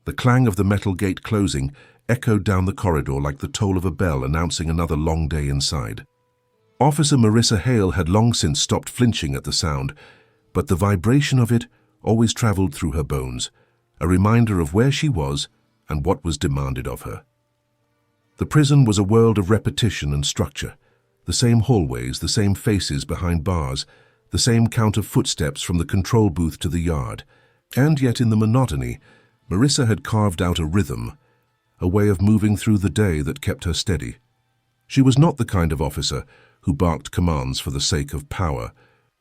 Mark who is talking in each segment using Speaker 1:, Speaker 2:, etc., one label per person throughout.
Speaker 1: The clang of the metal gate closing echoed down the corridor like the toll of a bell announcing another long day inside. Officer Marissa Hale had long since stopped flinching at the sound, but the vibration of it always traveled through her bones, a reminder of where she was and what was demanded of her. The prison was a world of repetition and structure. The same hallways, the same faces behind bars, the same count of footsteps from the control booth to the yard. And yet in the monotony, Marissa had carved out a rhythm, a way of moving through the day that kept her steady. She was not the kind of officer who barked commands for the sake of power,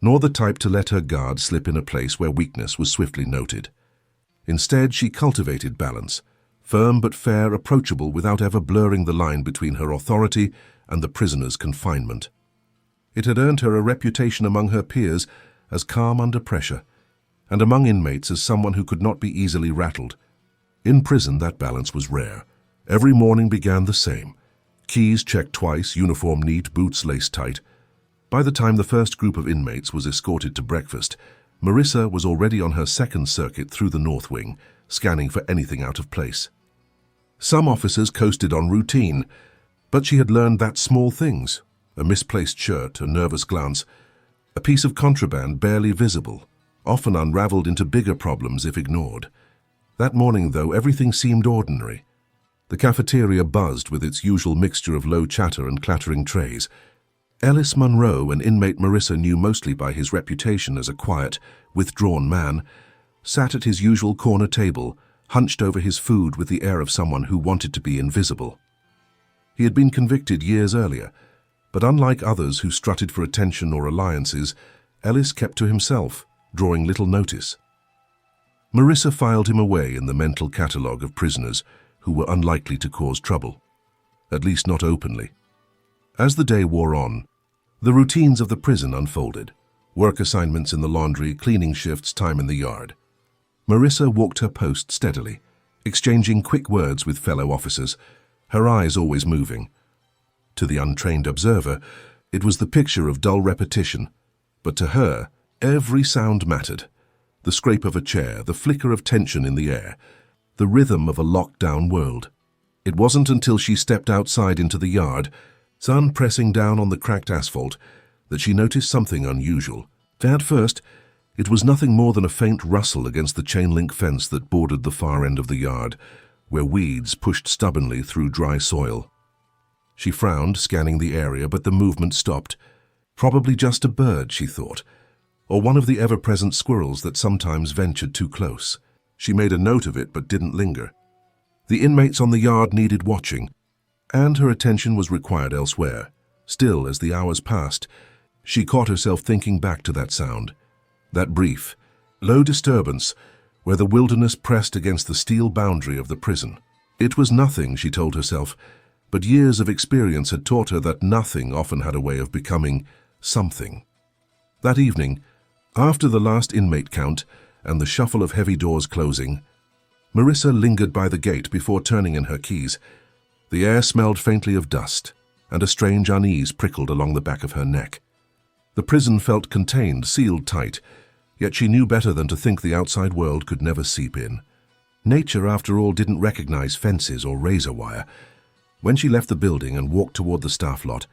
Speaker 1: nor the type to let her guard slip in a place where weakness was swiftly noted. Instead, she cultivated balance, firm but fair, approachable without ever blurring the line between her authority and the prisoner's confinement. It had earned her a reputation among her peers as calm under pressure, and among inmates as someone who could not be easily rattled. In prison, that balance was rare. Every morning began the same. Keys checked twice, uniform neat, boots laced tight. By the time the first group of inmates was escorted to breakfast, Marissa was already on her second circuit through the North Wing, scanning for anything out of place. Some officers coasted on routine, but she had learned that small things, a misplaced shirt, a nervous glance, a piece of contraband barely visible, often unraveled into bigger problems if ignored. That morning, though, everything seemed ordinary. The cafeteria buzzed with its usual mixture of low chatter and clattering trays. Ellis Munro, an inmate Marissa knew mostly by his reputation as a quiet, withdrawn man, sat at his usual corner table, hunched over his food with the air of someone who wanted to be invisible. He had been convicted years earlier, but unlike others who strutted for attention or alliances, Ellis kept to himself, drawing little notice. Marissa filed him away in the mental catalogue of prisoners who were unlikely to cause trouble, at least not openly. As the day wore on, the routines of the prison unfolded: work assignments in the laundry, cleaning shifts, time in the yard. Marissa walked her post steadily, exchanging quick words with fellow officers, her eyes always moving. To the untrained observer, it was the picture of dull repetition, but to her, every sound mattered. The scrape of a chair, the flicker of tension in the air, the rhythm of a locked-down world. It wasn't until she stepped outside into the yard, sun pressing down on the cracked asphalt, that she noticed something unusual. At first, it was nothing more than a faint rustle against the chain-link fence that bordered the far end of the yard, where weeds pushed stubbornly through dry soil. She frowned, scanning the area, but the movement stopped. Probably just a bird, she thought, or one of the ever-present squirrels that sometimes ventured too close. She made a note of it but didn't linger. The inmates on the yard needed watching, and her attention was required elsewhere. Still, as the hours passed, she caught herself thinking back to that sound, that brief, low disturbance where the wilderness pressed against the steel boundary of the prison. It was nothing, she told herself, but years of experience had taught her that nothing often had a way of becoming something. That evening, after the last inmate count and the shuffle of heavy doors closing, Marissa lingered by the gate before turning in her keys. The air smelled faintly of dust, and a strange unease prickled along the back of her neck. The prison felt contained, sealed tight, yet she knew better than to think the outside world could never seep in. Nature, after all, didn't recognize fences or razor wire. When she left the building and walked toward the staff lot,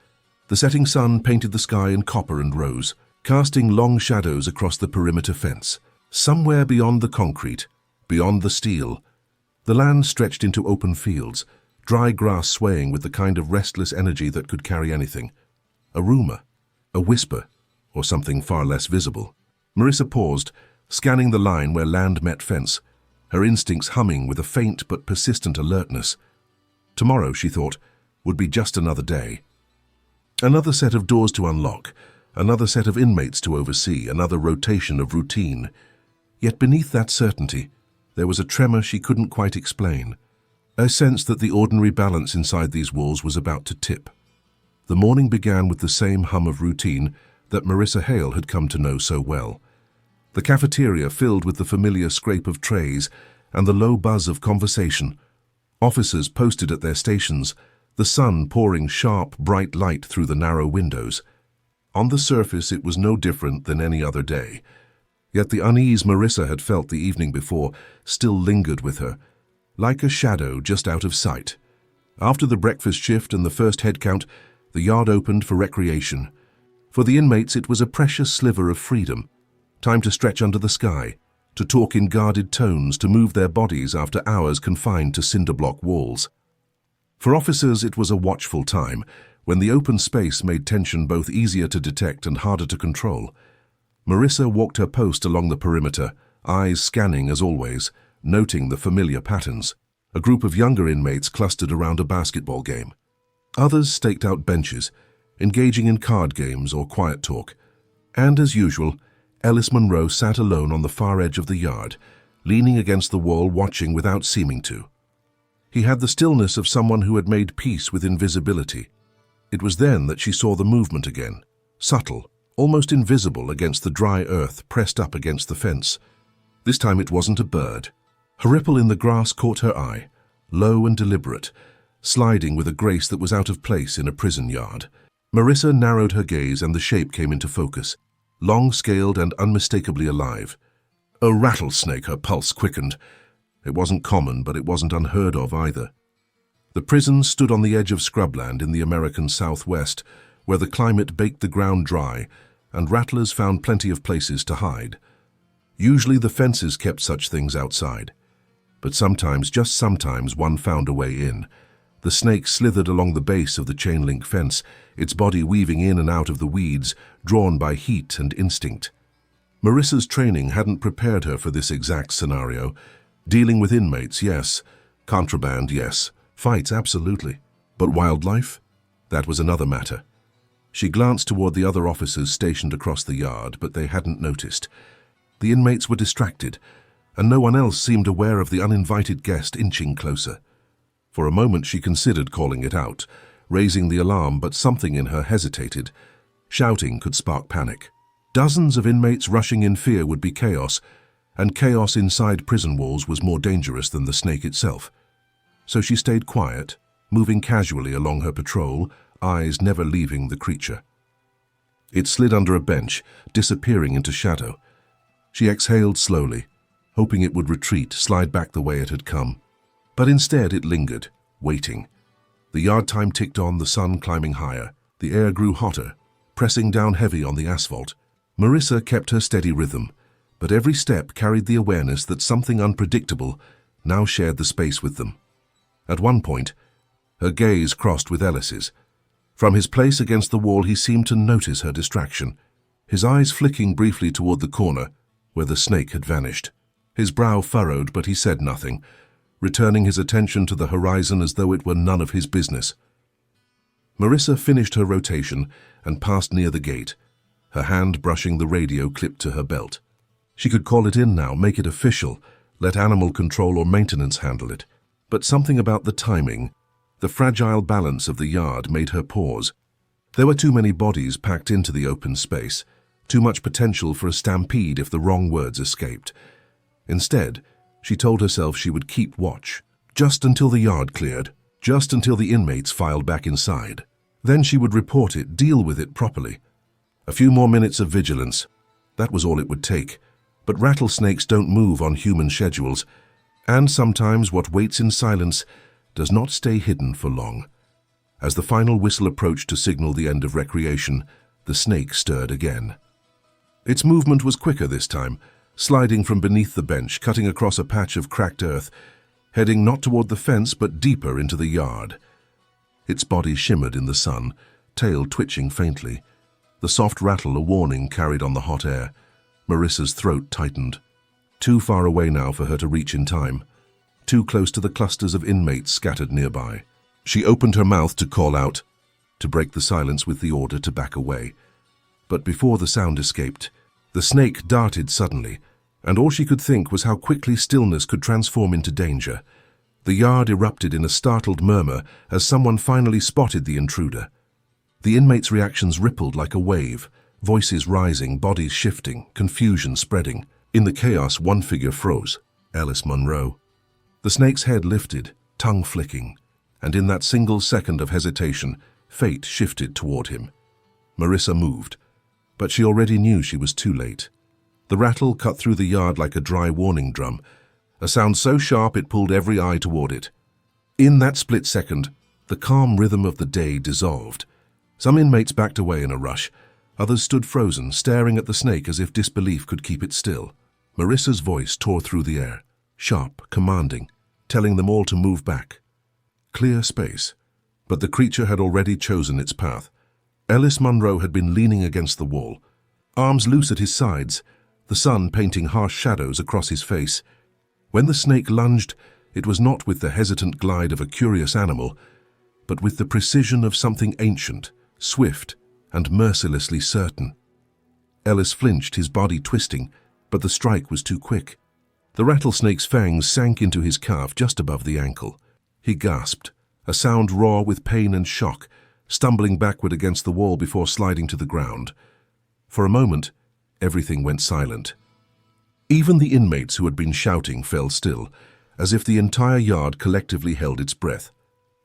Speaker 1: the setting sun painted the sky in copper and rose, casting long shadows across the perimeter fence. Somewhere beyond the concrete, beyond the steel, the land stretched into open fields, dry grass swaying with the kind of restless energy that could carry anything. A rumor, a whisper, or something far less visible. Marissa paused, scanning the line where land met fence, her instincts humming with a faint but persistent alertness. Tomorrow, she thought, would be just another day. Another set of doors to unlock, another set of inmates to oversee, another rotation of routine. Yet beneath that certainty, there was a tremor she couldn't quite explain, a sense that the ordinary balance inside these walls was about to tip. The morning began with the same hum of routine that Marissa Hale had come to know so well. The cafeteria filled with the familiar scrape of trays and the low buzz of conversation. Officers posted at their stations, the sun pouring sharp, bright light through the narrow windows. On the surface, it was no different than any other day. Yet the unease Marissa had felt the evening before still lingered with her, like a shadow just out of sight. After the breakfast shift and the first head count, the yard opened for recreation. For the inmates, it was a precious sliver of freedom. Time to stretch under the sky, to talk in guarded tones, to move their bodies after hours confined to cinder-block walls. For officers, it was a watchful time, when the open space made tension both easier to detect and harder to control. Marissa walked her post along the perimeter, eyes scanning as always, noting the familiar patterns. A group of younger inmates clustered around a basketball game. Others staked out benches, engaging in card games or quiet talk. And as usual, Ellis Monroe sat alone on the far edge of the yard, leaning against the wall, watching without seeming to. He had the stillness of someone who had made peace with invisibility. It was then that she saw the movement again, subtle, almost invisible against the dry earth pressed up against the fence. This time it wasn't a bird. A ripple in the grass caught her eye, low and deliberate, sliding with a grace that was out of place in a prison yard. Marissa narrowed her gaze and the shape came into focus, long-scaled and unmistakably alive. A rattlesnake, her pulse quickened. It wasn't common, but it wasn't unheard of either. The prison stood on the edge of scrubland in the American Southwest, where the climate baked the ground dry and rattlers found plenty of places to hide. Usually the fences kept such things outside, but sometimes, just sometimes, one found a way in. The snake slithered along the base of the chain-link fence, its body weaving in and out of the weeds, drawn by heat and instinct. Marissa's training hadn't prepared her for this exact scenario. Dealing with inmates, yes. Contraband, yes. Fights, absolutely. But wildlife? That was another matter. She glanced toward the other officers stationed across the yard, but they hadn't noticed. The inmates were distracted, and no one else seemed aware of the uninvited guest inching closer. For a moment she considered calling it out, raising the alarm, but something in her hesitated. Shouting could spark panic. Dozens of inmates rushing in fear would be chaos, and chaos inside prison walls was more dangerous than the snake itself. So she stayed quiet, moving casually along her patrol, eyes never leaving the creature. It slid under a bench, disappearing into shadow. She exhaled slowly, hoping it would retreat, slide back the way it had come. But instead it lingered, waiting. The yard time ticked on, the sun climbing higher. The air grew hotter, pressing down heavy on the asphalt. Marissa kept her steady rhythm, but every step carried the awareness that something unpredictable now shared the space with them. At one point, her gaze crossed with Ellis's. From his place against the wall, he seemed to notice her distraction, his eyes flicking briefly toward the corner where the snake had vanished. His brow furrowed, but he said nothing, returning his attention to the horizon as though it were none of his business. Marissa finished her rotation and passed near the gate, her hand brushing the radio clipped to her belt. She could call it in now, make it official, let animal control or maintenance handle it. But something about the timing, the fragile balance of the yard, made her pause. There were too many bodies packed into the open space, too much potential for a stampede if the wrong words escaped. Instead, she told herself she would keep watch, just until the yard cleared, just until the inmates filed back inside. Then she would report it, deal with it properly. A few more minutes of vigilance. That was all it would take. But rattlesnakes don't move on human schedules, and sometimes what waits in silence does not stay hidden for long. As the final whistle approached to signal the end of recreation, the snake stirred again. Its movement was quicker this time, sliding from beneath the bench, cutting across a patch of cracked earth, heading not toward the fence but deeper into the yard. Its body shimmered in the sun, tail twitching faintly. The soft rattle a warning carried on the hot air. Marissa's throat tightened. Too far away now for her to reach in time. Too close to the clusters of inmates scattered nearby. She opened her mouth to call out, to break the silence with the order to back away. But before the sound escaped, the snake darted suddenly, and all she could think was how quickly stillness could transform into danger. The yard erupted in a startled murmur as someone finally spotted the intruder. The inmates' reactions rippled like a wave, voices rising, bodies shifting, confusion spreading. In the chaos, one figure froze, Ellis Monroe. The snake's head lifted, tongue flicking, and in that single second of hesitation, fate shifted toward him. Marissa moved, but she already knew she was too late. The rattle cut through the yard like a dry warning drum. a sound so sharp it pulled every eye toward it. In that split second, the calm rhythm of the day dissolved. Some inmates backed away in a rush. Others stood frozen, staring at the snake as if disbelief could keep it still. Marissa's voice tore through the air, sharp, commanding, telling them all to move back. Clear space. But the creature had already chosen its path. Ellis Munro had been leaning against the wall, arms loose at his sides, the sun painting harsh shadows across his face. When the snake lunged, it was not with the hesitant glide of a curious animal, but with the precision of something ancient, swift, and mercilessly certain. Ellis flinched, his body twisting, but the strike was too quick. The rattlesnake's fangs sank into his calf just above the ankle. He gasped, a sound raw with pain and shock, stumbling backward against the wall before sliding to the ground. For a moment, everything went silent. Even the inmates who had been shouting fell still, as if the entire yard collectively held its breath.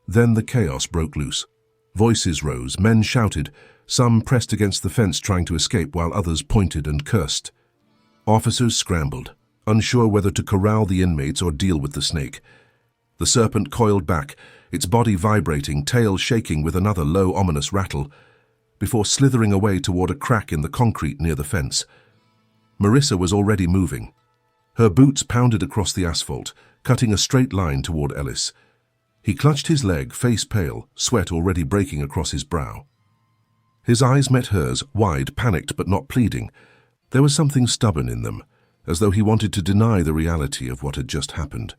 Speaker 1: Then the chaos broke loose. Voices rose, men shouted, some pressed against the fence trying to escape while others pointed and cursed. Officers scrambled, unsure whether to corral the inmates or deal with the snake. The serpent coiled back, its body vibrating, tail shaking with another low, ominous rattle, before slithering away toward a crack in the concrete near the fence. Marissa was already moving. Her boots pounded across the asphalt, cutting a straight line toward Ellis. He clutched his leg, face pale, sweat already breaking across his brow. His eyes met hers, wide, panicked but not pleading. There was something stubborn in them, as though he wanted to deny the reality of what had just happened.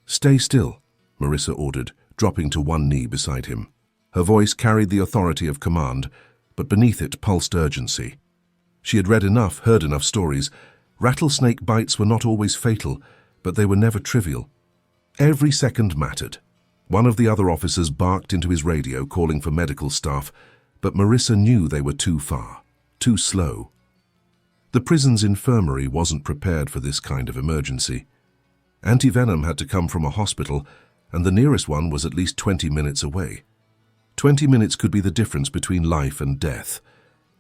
Speaker 1: "Stay still," Marissa ordered, dropping to one knee beside him. Her voice carried the authority of command, but beneath it pulsed urgency. She had read enough, heard enough stories. Rattlesnake bites were not always fatal, but they were never trivial. Every second mattered. One of the other officers barked into his radio, calling for medical staff, but Marissa knew they were too far, too slow. The prison's infirmary wasn't prepared for this kind of emergency. Anti-venom had to come from a hospital, and the nearest one was at least 20 minutes away. 20 minutes could be the difference between life and death.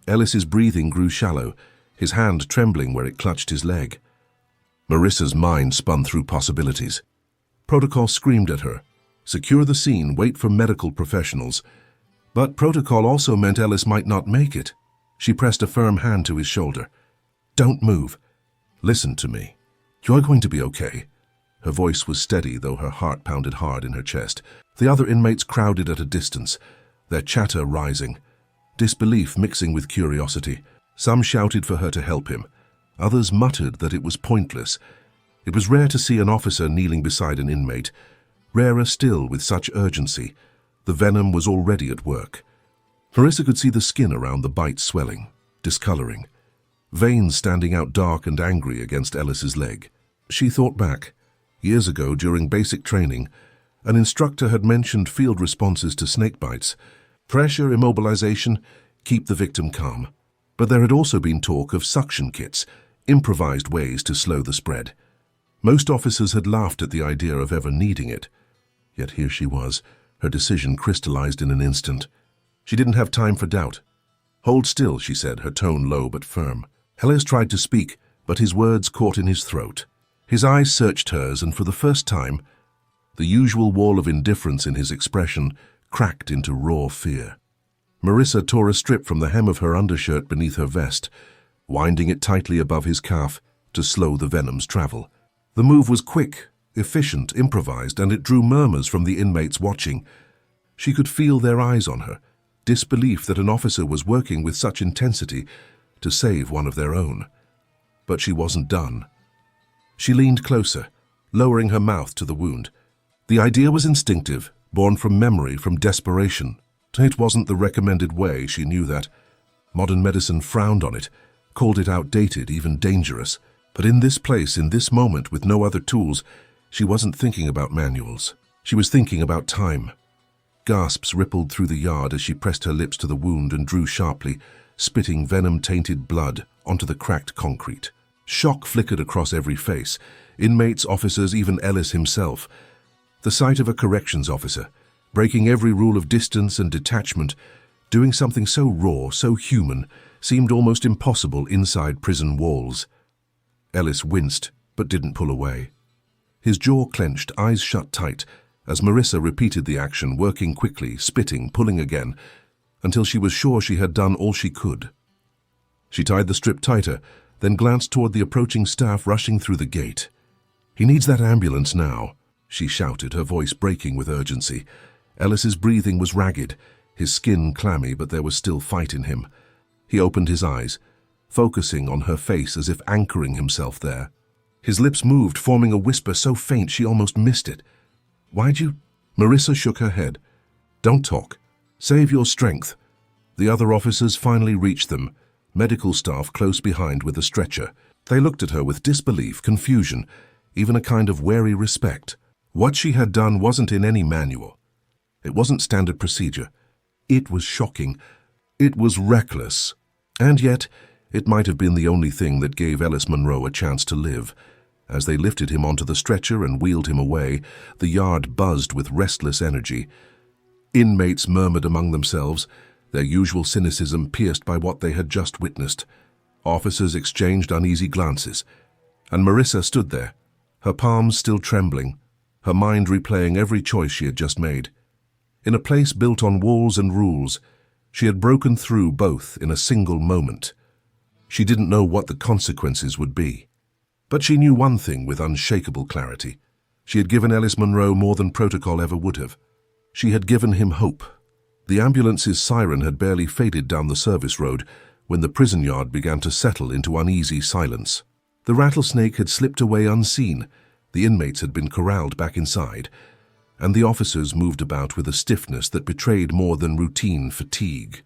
Speaker 1: Ellis's breathing grew shallow, his hand trembling where it clutched his leg. Marissa's mind spun through possibilities. Protocol screamed at her, secure the scene, wait for medical professionals. But protocol also meant Ellis might not make it. She pressed a firm hand to his shoulder. "Don't move. Listen to me. You're going to be okay." Her voice was steady, though her heart pounded hard in her chest. The other inmates crowded at a distance, their chatter rising, disbelief mixing with curiosity. Some shouted for her to help him. Others muttered that it was pointless. It was rare to see an officer kneeling beside an inmate, rarer still with such urgency. The venom was already at work. Marissa could see the skin around the bite swelling, discoloring, veins standing out dark and angry against Ellis's leg. She thought back. Years ago, during basic training, an instructor had mentioned field responses to snake bites. Pressure, immobilization, keep the victim calm. But there had also been talk of suction kits, improvised ways to slow the spread. Most officers had laughed at the idea of ever needing it. Yet here she was, her decision crystallized in an instant. She didn't have time for doubt. "Hold still," she said, her tone low but firm. Ellis tried to speak, but his words caught in his throat. His eyes searched hers, and for the first time, the usual wall of indifference in his expression cracked into raw fear. Marissa tore a strip from the hem of her undershirt beneath her vest, winding it tightly above his calf to slow the venom's travel. The move was quick, efficient, improvised, and it drew murmurs from the inmates watching. She could feel their eyes on her, disbelief that an officer was working with such intensity to save one of their own. But she wasn't done. She leaned closer, lowering her mouth to the wound. The idea was instinctive, born from memory, from desperation. It wasn't the recommended way, she knew that. Modern medicine frowned on it, called it outdated, even dangerous. But in this place, in this moment, with no other tools, she wasn't thinking about manuals. She was thinking about time. Gasps rippled through the yard as she pressed her lips to the wound and drew sharply, spitting venom-tainted blood onto the cracked concrete. Shock flickered across every face, inmates, officers, even Ellis himself. The sight of a corrections officer, breaking every rule of distance and detachment, doing something so raw, so human, seemed almost impossible inside prison walls. Ellis winced, but didn't pull away. His jaw clenched, eyes shut tight, as Marissa repeated the action, working quickly, spitting, pulling again, until she was sure she had done all she could. She tied the strip tighter, then glanced toward the approaching staff rushing through the gate. "He needs that ambulance now," she shouted, her voice breaking with urgency. Ellis's breathing was ragged, his skin clammy, but there was still fight in him. He opened his eyes, focusing on her face as if anchoring himself there. His lips moved, forming a whisper so faint she almost missed it. "Why'd you—" Marissa shook her head. "Don't talk. Save your strength." The other officers finally reached them, medical staff close behind with a stretcher. They looked at her with disbelief, confusion, even a kind of wary respect. What she had done wasn't in any manual. It wasn't standard procedure. It was shocking. It was reckless. And yet, it might have been the only thing that gave Ellis Monroe a chance to live. As they lifted him onto the stretcher and wheeled him away, the yard buzzed with restless energy. Inmates murmured among themselves, their usual cynicism pierced by what they had just witnessed. Officers exchanged uneasy glances, and Marissa stood there, her palms still trembling, her mind replaying every choice she had just made. In a place built on walls and rules, she had broken through both in a single moment. She didn't know what the consequences would be. But she knew one thing with unshakable clarity. She had given Ellis Monroe more than protocol ever would have. She had given him hope. The ambulance's siren had barely faded down the service road when the prison yard began to settle into uneasy silence. The rattlesnake had slipped away unseen, the inmates had been corralled back inside, and the officers moved about with a stiffness that betrayed more than routine fatigue.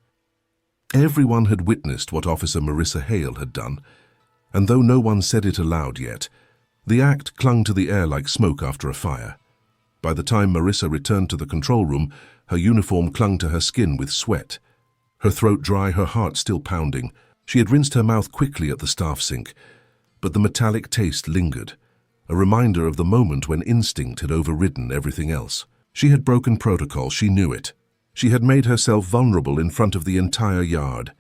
Speaker 1: Everyone had witnessed what Officer Marissa Hale had done, and though no one said it aloud yet, the act clung to the air like smoke after a fire. By the time Marissa returned to the control room, her uniform clung to her skin with sweat. Her throat dry, her heart still pounding. She had rinsed her mouth quickly at the staff sink, but the metallic taste lingered, a reminder of the moment when instinct had overridden everything else. She had broken protocol, she knew it. She had made herself vulnerable in front of the entire yard.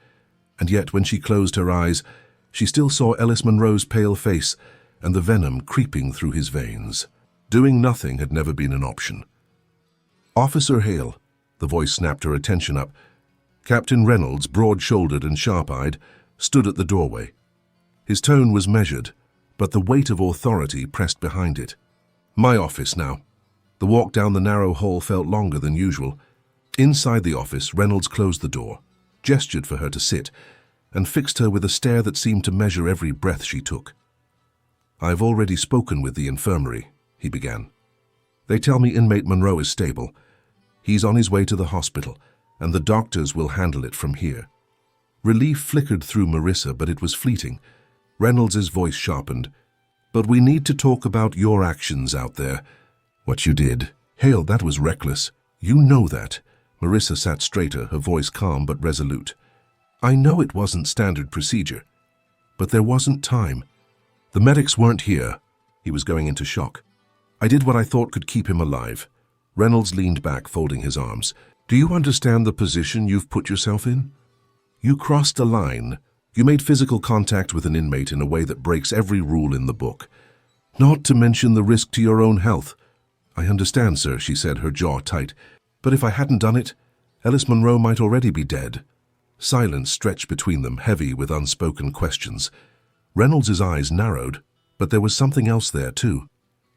Speaker 1: And yet when she closed her eyes, she still saw Ellis Monroe's pale face and the venom creeping through his veins. Doing nothing had never been an option. "Officer Hale," the voice snapped her attention up. Captain Reynolds, broad-shouldered and sharp-eyed, stood at the doorway. His tone was measured, but the weight of authority pressed behind it. "My office now." The walk down the narrow hall felt longer than usual. Inside the office, Reynolds closed the door, gestured for her to sit, and fixed her with a stare that seemed to measure every breath she took. "I've already spoken with the infirmary," he began. "They tell me inmate Monroe is stable. He's on his way to the hospital, and the doctors will handle it from here." Relief flickered through Marissa, but it was fleeting. Reynolds' voice sharpened. "But we need to talk about your actions out there. What you did. Hale, that was reckless. You know that." Marissa sat straighter, her voice calm but resolute. "I know it wasn't standard procedure, but there wasn't time. The medics weren't here." He was going into shock. "I did what I thought could keep him alive." Reynolds leaned back, folding his arms. "Do you understand the position you've put yourself in? You crossed a line. You made physical contact with an inmate in a way that breaks every rule in the book. Not to mention the risk to your own health." "I understand, sir," she said, her jaw tight. "But if I hadn't done it, Ellis Monroe might already be dead." Silence stretched between them, heavy with unspoken questions. Reynolds' eyes narrowed, but there was something else there, too.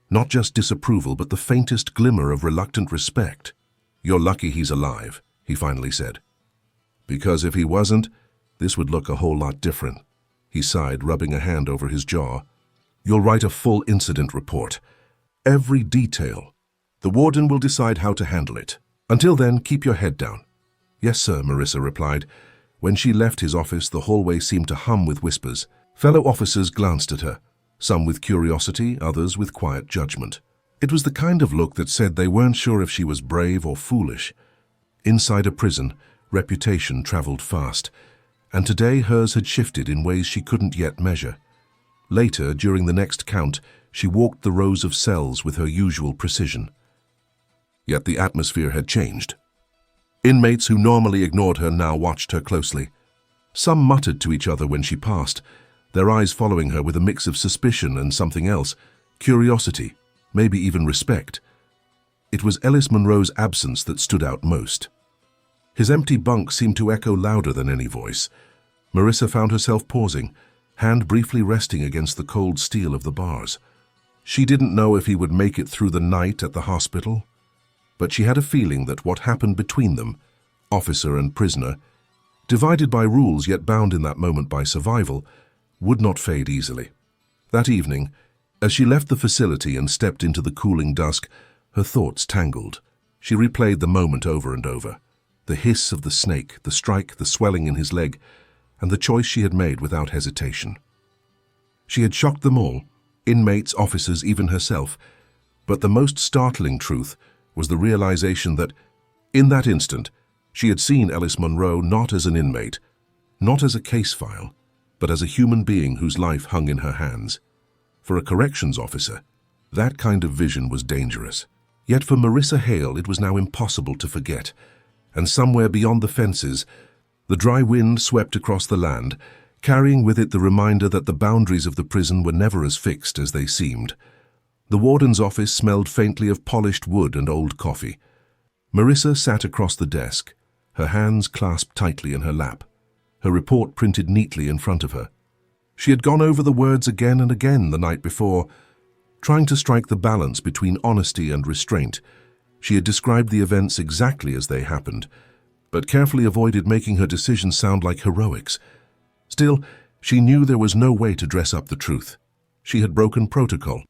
Speaker 1: Not just disapproval, but the faintest glimmer of reluctant respect. "You're lucky he's alive," he finally said. "Because if he wasn't, this would look a whole lot different." He sighed, rubbing a hand over his jaw. "You'll write a full incident report. Every detail. The warden will decide how to handle it. Until then, keep your head down." "Yes, sir," Marissa replied. When she left his office, the hallway seemed to hum with whispers. Fellow officers glanced at her, some with curiosity, others with quiet judgment. It was the kind of look that said they weren't sure if she was brave or foolish. Inside a prison, reputation traveled fast, and today hers had shifted in ways she couldn't yet measure. Later, during the next count, she walked the rows of cells with her usual precision. Yet the atmosphere had changed. Inmates who normally ignored her now watched her closely. Some muttered to each other when she passed, their eyes following her with a mix of suspicion and something else, curiosity. maybe even respect. It was Ellis Monroe's absence that stood out most. His empty bunk seemed to echo louder than any voice. Marissa found herself pausing, hand briefly resting against the cold steel of the bars. She didn't know if he would make it through the night at the hospital, but she had a feeling that what happened between them, officer and prisoner, divided by rules yet bound in that moment by survival, would not fade easily. That evening, as she left the facility and stepped into the cooling dusk, her thoughts tangled. She replayed the moment over and over. The hiss of the snake, the strike, the swelling in his leg, and the choice she had made without hesitation. She had shocked them all, inmates, officers, even herself, but the most startling truth was the realization that, in that instant, she had seen Ellis Monroe not as an inmate, not as a case file, but as a human being whose life hung in her hands. For a corrections officer, that kind of vision was dangerous. Yet for Marissa Hale it was now impossible to forget, and somewhere beyond the fences, the dry wind swept across the land, carrying with it the reminder that the boundaries of the prison were never as fixed as they seemed. The warden's office smelled faintly of polished wood and old coffee. Marissa sat across the desk, her hands clasped tightly in her lap, her report printed neatly in front of her. She had gone over the words again and again the night before, trying to strike the balance between honesty and restraint. She had described the events exactly as they happened, but carefully avoided making her decisions sound like heroics. Still, she knew there was no way to dress up the truth. She had broken protocol,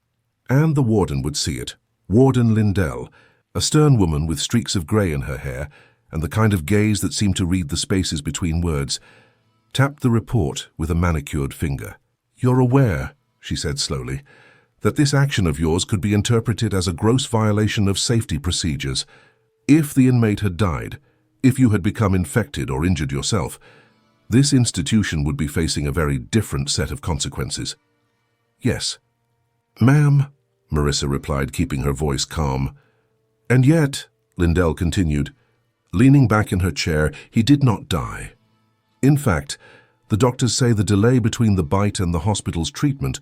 Speaker 1: and the warden would see it. Warden Lindell, a stern woman with streaks of grey in her hair and the kind of gaze that seemed to read the spaces between words, tapped the report with a manicured finger. "You're aware," she said slowly, "that this action of yours could be interpreted as a gross violation of safety procedures. If the inmate had died, if you had become infected or injured yourself, this institution would be facing a very different set of consequences." "Yes." "Ma'am," Marissa replied, keeping her voice calm. "And yet," Lindell continued, leaning back in her chair, "he did not die. In fact, the doctors say the delay between the bite and the hospital's treatment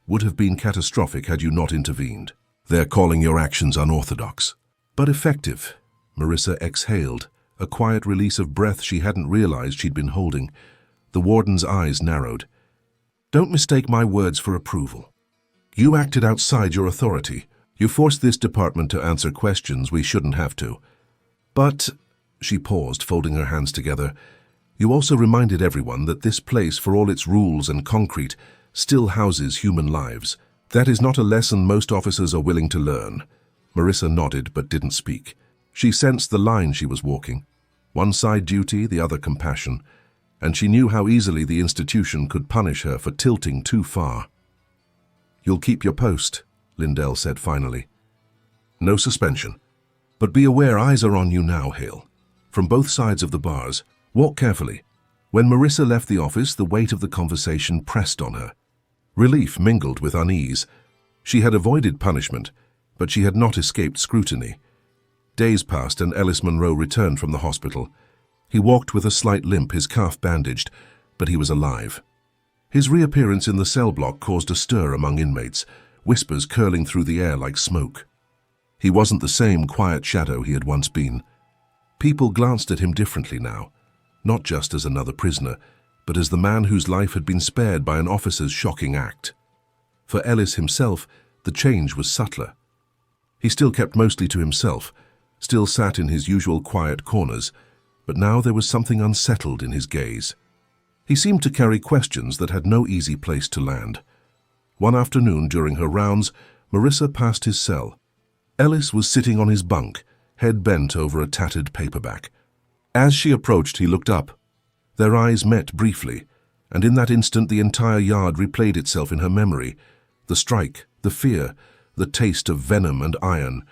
Speaker 1: would have been catastrophic had you not intervened. They're calling your actions unorthodox." "But effective," Marissa exhaled, a quiet release of breath she hadn't realized she'd been holding. The warden's eyes narrowed. "Don't mistake my words for approval. You acted outside your authority. You forced this department to answer questions we shouldn't have to. But," she paused, folding her hands together, "you also reminded everyone that this place, for all its rules and concrete, still houses human lives. That is not a lesson most officers are willing to learn." Marissa nodded but didn't speak. She sensed the line she was walking. One side duty, the other compassion, and she knew how easily the institution could punish her for tilting too far. "You'll keep your post," Lindell said finally. "No suspension. But be aware eyes are on you now, Hale. From both sides of the bars. Walk carefully." When Marissa left the office, the weight of the conversation pressed on her. Relief mingled with unease. She had avoided punishment, but she had not escaped scrutiny. Days passed and Ellis Monroe returned from the hospital. He walked with a slight limp, his calf bandaged, but he was alive. His reappearance in the cell block caused a stir among inmates, whispers curling through the air like smoke. He wasn't the same quiet shadow he had once been. People glanced at him differently now, not just as another prisoner, but as the man whose life had been spared by an officer's shocking act. For Ellis himself, the change was subtler. He still kept mostly to himself, still sat in his usual quiet corners, but now there was something unsettled in his gaze. He seemed to carry questions that had no easy place to land. One afternoon during her rounds, Marissa passed his cell. Ellis was sitting on his bunk, head bent over a tattered paperback. As she approached, he looked up. Their eyes met briefly, and in that instant the entire yard replayed itself in her memory. The strike, the fear, the taste of venom and iron.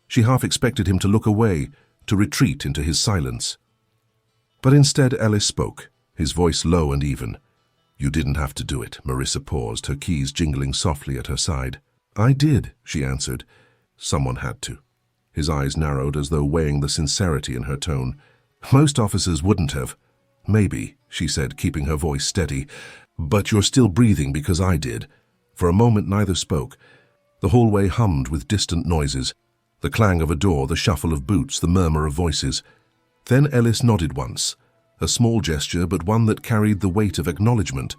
Speaker 1: She half expected him to look away, to retreat into his silence. But instead Ellis spoke, his voice low and even. "You didn't have to do it." Marissa paused, her keys jingling softly at her side. "I did," she answered. "Someone had to." His eyes narrowed as though weighing the sincerity in her tone. "Most officers wouldn't have." "Maybe," she said, keeping her voice steady. "But you're still breathing because I did." For a moment neither spoke. The hallway hummed with distant noises, the clang of a door, the shuffle of boots, the murmur of voices. Then Ellis nodded once, a small gesture but one that carried the weight of acknowledgement.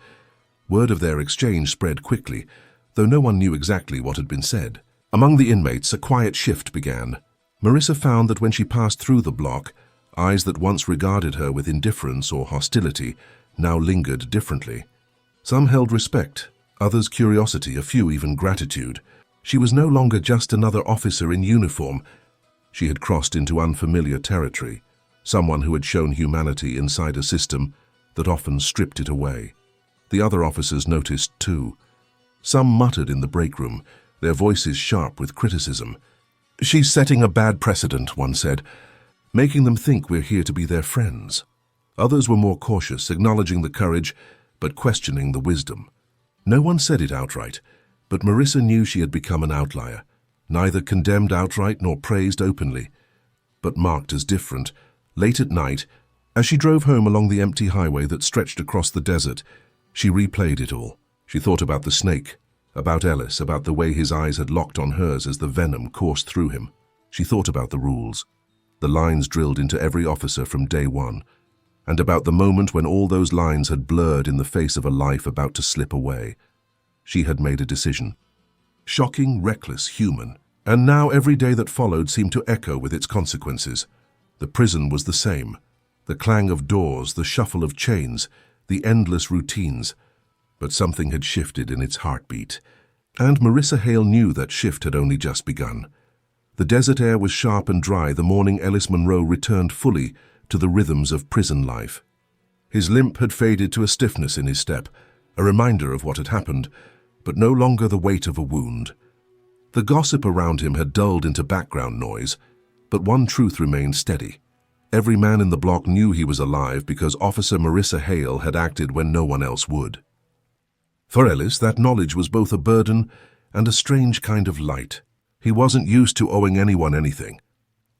Speaker 1: Word of their exchange spread quickly, though no one knew exactly what had been said. Among the inmates, a quiet shift began. Marissa found that when she passed through the block, eyes that once regarded her with indifference or hostility now lingered differently. Some held respect, others curiosity, a few even gratitude. She was no longer just another officer in uniform. She had crossed into unfamiliar territory, someone who had shown humanity inside a system that often stripped it away. The other officers noticed too. Some muttered in the break room, their voices sharp with criticism. "She's setting a bad precedent," one said, "making them think we're here to be their friends." Others were more cautious, acknowledging the courage, but questioning the wisdom. No one said it outright, but Marissa knew she had become an outlier, neither condemned outright nor praised openly, but marked as different. Late at night, as she drove home along the empty highway that stretched across the desert, she replayed it all. She thought about the snake, about Ellis, about the way his eyes had locked on hers as the venom coursed through him. She thought about the rules, the lines drilled into every officer from day one, and about the moment when all those lines had blurred in the face of a life about to slip away. She had made a decision. Shocking, reckless, human. And now every day that followed seemed to echo with its consequences. The prison was the same. The clang of doors, the shuffle of chains, the endless routines. But something had shifted in its heartbeat. And Marissa Hale knew that shift had only just begun. The desert air was sharp and dry the morning Ellis Monroe returned fully to the rhythms of prison life. His limp had faded to a stiffness in his step, a reminder of what had happened, but no longer the weight of a wound. The gossip around him had dulled into background noise, but one truth remained steady. Every man in the block knew he was alive because Officer Marissa Hale had acted when no one else would. For Ellis, that knowledge was both a burden and a strange kind of light. He wasn't used to owing anyone anything.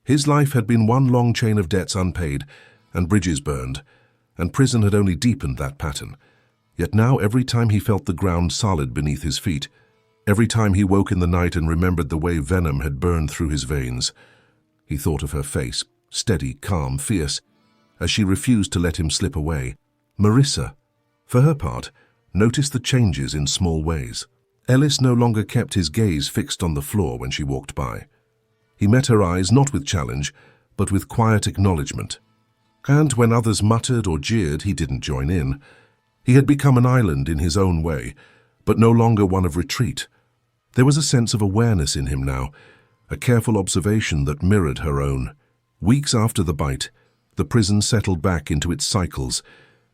Speaker 1: His life had been one long chain of debts unpaid and bridges burned, and prison had only deepened that pattern. Yet now every time he felt the ground solid beneath his feet, every time he woke in the night and remembered the way venom had burned through his veins, he thought of her face, steady, calm, fierce, as she refused to let him slip away. Marissa, for her part, noticed the changes in small ways. Ellis no longer kept his gaze fixed on the floor when she walked by. He met her eyes not with challenge, but with quiet acknowledgement. And when others muttered or jeered, he didn't join in. He had become an island in his own way, but no longer one of retreat. There was a sense of awareness in him now, a careful observation that mirrored her own. Weeks after the bite, the prison settled back into its cycles,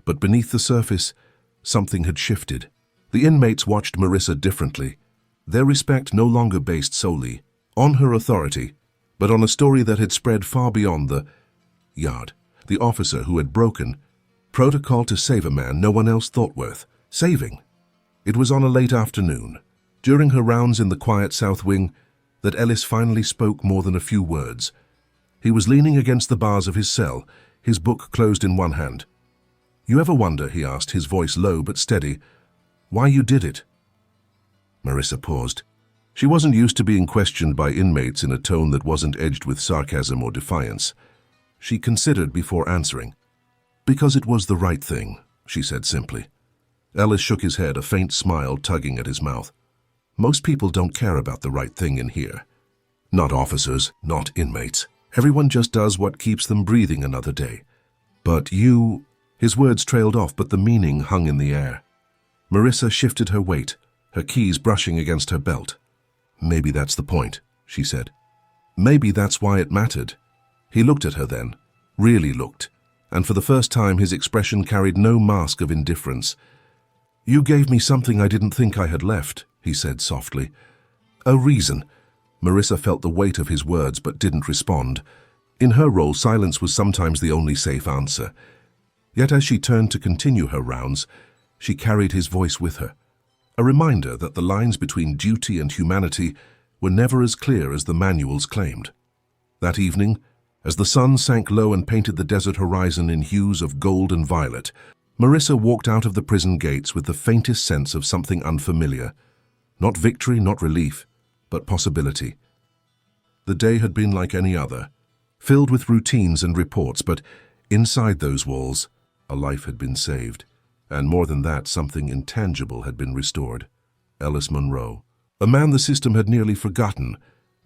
Speaker 1: but beneath the surface, something had shifted. The inmates watched Marissa differently, their respect no longer based solely on her authority, but on a story that had spread far beyond the yard. The officer who had broken protocol to save a man no one else thought worth saving. It was on a late afternoon, during her rounds in the quiet south wing, that Ellis finally spoke more than a few words. He was leaning against the bars of his cell, his book closed in one hand. "You ever wonder," he asked, his voice low but steady, "why you did it?" Marissa paused. She wasn't used to being questioned by inmates in a tone that wasn't edged with sarcasm or defiance. She considered before answering. "Because it was the right thing," she said simply. Ellis shook his head, a faint smile tugging at his mouth. "Most people don't care about the right thing in here. Not officers, not inmates. Everyone just does what keeps them breathing another day. But you—" His words trailed off, but the meaning hung in the air. Marissa shifted her weight, her keys brushing against her belt. "Maybe that's the point," she said. "Maybe that's why it mattered." He looked at her then, really looked, and for the first time his expression carried no mask of indifference. "You gave me something I didn't think I had left," he said softly. "A reason." Marissa felt the weight of his words but didn't respond. In her role, silence was sometimes the only safe answer. Yet as she turned to continue her rounds, she carried his voice with her, a reminder that the lines between duty and humanity were never as clear as the manuals claimed. That evening, as the sun sank low and painted the desert horizon in hues of gold and violet, Marissa walked out of the prison gates with the faintest sense of something unfamiliar. Not victory, not relief, but possibility. The day had been like any other, filled with routines and reports, but inside those walls, a life had been saved. And more than that, something intangible had been restored. Ellis Monroe, a man the system had nearly forgotten,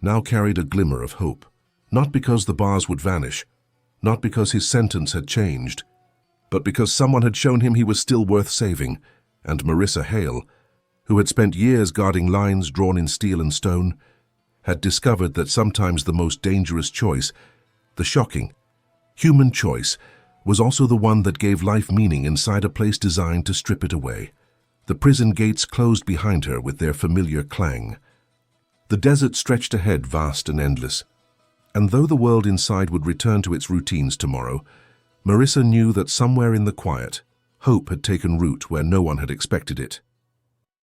Speaker 1: now carried a glimmer of hope. Not because the bars would vanish, not because his sentence had changed, but because someone had shown him he was still worth saving. And Marissa Hale, who had spent years guarding lines drawn in steel and stone, had discovered that sometimes the most dangerous choice, the shocking, human choice, was also the one that gave life meaning inside a place designed to strip it away. The prison gates closed behind her with their familiar clang. The desert stretched ahead, vast and endless. And though the world inside would return to its routines tomorrow, Marissa knew that somewhere in the quiet, hope had taken root where no one had expected it.